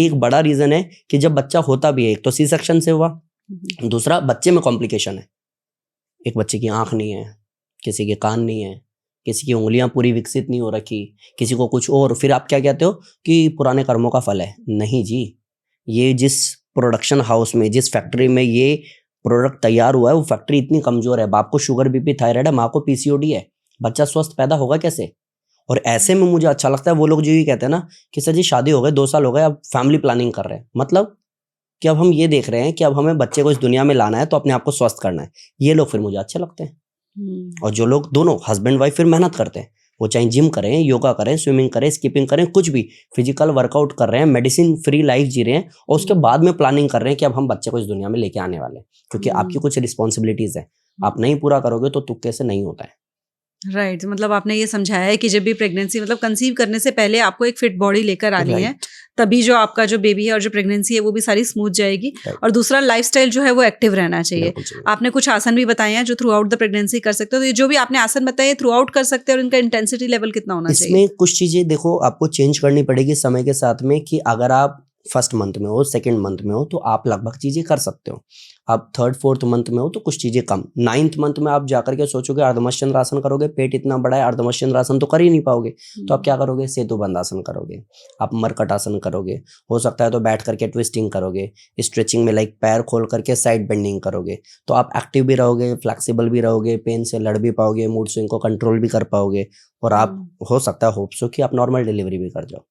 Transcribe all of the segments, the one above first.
एक बड़ा रीजन है कि जब बच्चा होता भी है, एक तो सी सेक्शन से हुआ, दूसरा बच्चे में कॉम्प्लिकेशन है। एक बच्चे की आंख नहीं है, किसी के कान नहीं है, किसी की उंगलियां पूरी विकसित नहीं हो रखी, किसी को कुछ और, फिर आप क्या कहते हो कि पुराने कर्मों का फल है। नहीं जी, ये जिस प्रोडक्शन हाउस में, जिस फैक्ट्री में ये प्रोडक्ट तैयार हुआ है, वो फैक्ट्री इतनी कमजोर है। बाप को शुगर, बीपी, थायराइड है, माँ को पीसीओडी है, बच्चा स्वस्थ पैदा होगा कैसे? और ऐसे में मुझे अच्छा लगता है वो लोग जो ये कहते हैं ना कि सर जी शादी हो गए 2 साल हो गए, अब फैमिली प्लानिंग कर रहे हैं। मतलब कि अब हम ये देख रहे हैं कि अब हमें बच्चे को इस दुनिया में लाना है तो अपने आप को स्वस्थ करना है। ये लोग फिर मुझे अच्छे लगते हैं। और जो लोग दोनों हस्बैंड वाइफ फिर मेहनत करते हैं, वो चाहे जिम करें, योगा करें, स्विमिंग करें, स्किपिंग करें, कुछ भी फिजिकल वर्कआउट कर रहे हैं, मेडिसिन फ्री लाइफ जी रहे हैं, और उसके बाद में प्लानिंग कर रहे हैं कि अब हम बच्चे को इस दुनिया में लेके आने वाले हैं। क्योंकि आपकी कुछ रिस्पॉन्सिबिलिटीज है, आप नहीं पूरा करोगे तो तुक्के से नहीं होता है। राइट मतलब आपने ये समझाया है कि जब भी प्रेगनेंसी मतलब कंसीव करने से पहले आपको एक फिट बॉडी लेकर आनी है, तभी जो आपका जो बेबी है और जो प्रेगनेंसी है वो भी सारी स्मूथ जाएगी। और दूसरा लाइफस्टाइल जो है वो एक्टिव रहना चाहिए। आपने कुछ आसन भी बताए हैं जो थ्रू आउट द प्रेगनेंसी कर सकते हो, तो ये जो भी आपने आसन बताए थ्रू आउट कर सकते हैं, और इनका इंटेंसिटी लेवल कितना होना चाहिए? इसमें कुछ चीजें देखो आपको चेंज करनी पड़ेगी समय के साथ में, कि अगर आप फर्स्ट मंथ में हो, सेकंड मंथ में हो, तो आप लगभग चीजें कर सकते हो। आप थर्ड फोर्थ मंथ में हो तो कुछ चीजें कम। 9th मंथ में आप जाकर के सोचोगे अर्धमश्चंद्रासन करोगे, पेट इतना बड़ा है, अर्धमश्चंद्रासन तो कर ही नहीं पाओगे, तो आप क्या करोगे? सेतु बंधासन करोगे, आप मरकटासन करोगे, हो सकता है तो बैठ करके ट्विस्टिंग करोगे, स्ट्रेचिंग में लाइक पैर खोल करके साइड बेंडिंग करोगे। तो आप एक्टिव भी रहोगे, फ्लेक्सिबल भी रहोगे, पेन से लड़ भी पाओगे, मूड स्विंग को कंट्रोल भी कर पाओगे, और आप हो सकता है होप सो कि आप नॉर्मल डिलीवरी भी कर जाओ।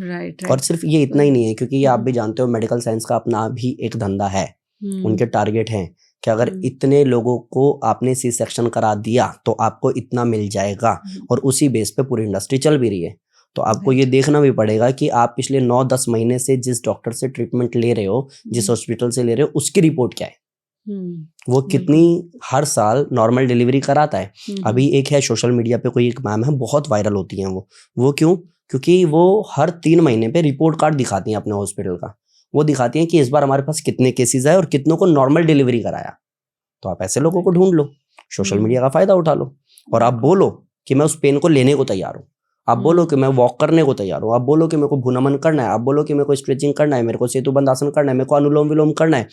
राइट। और सिर्फ ये इतना ही नहीं है, क्योंकि ये आप भी जानते हो मेडिकल साइंस का अपना भी एक धंधा है। उनके टारगेट हैं कि अगर इतने लोगों को आपने सी सेक्शन करा दिया तो आपको इतना मिल जाएगा, और उसी बेस पे पूरी इंडस्ट्री चल भी रही है। तो आपको ये देखना भी पड़ेगा कि आप पिछले 9-10 महीने से जिस डॉक्टर से ट्रीटमेंट ले रहे हो, जिस हॉस्पिटल से ले रहे हो, उसकी रिपोर्ट क्या है, वो कितनी हर साल नॉर्मल डिलीवरी कराता है। अभी एक है सोशल मीडिया पे कोई एक मैम है, बहुत वायरल होती हैं वो क्यों? क्योंकि वो हर 3 महीने पे रिपोर्ट कार्ड दिखाती हैं अपने हॉस्पिटल का। वो दिखाती हैं कि इस बार हमारे पास कितने केसेस आए और कितनों को नॉर्मल डिलीवरी कराया। तो आप ऐसे लोगों को ढूंढ लो, सोशल मीडिया का फायदा उठा लो, और आप बोलो कि मैं उस पेन को लेने को तैयार हूँ, आप बोलो कि मैं वॉक करने को तैयार हूँ, आप बोलो कि मेरे को भुनमन करना है, आप बोलो कि मेरे को स्ट्रेचिंग करना है, मेरे को सेतु बंधासन करना है, मेरे को अनुलोम विलोम करना है,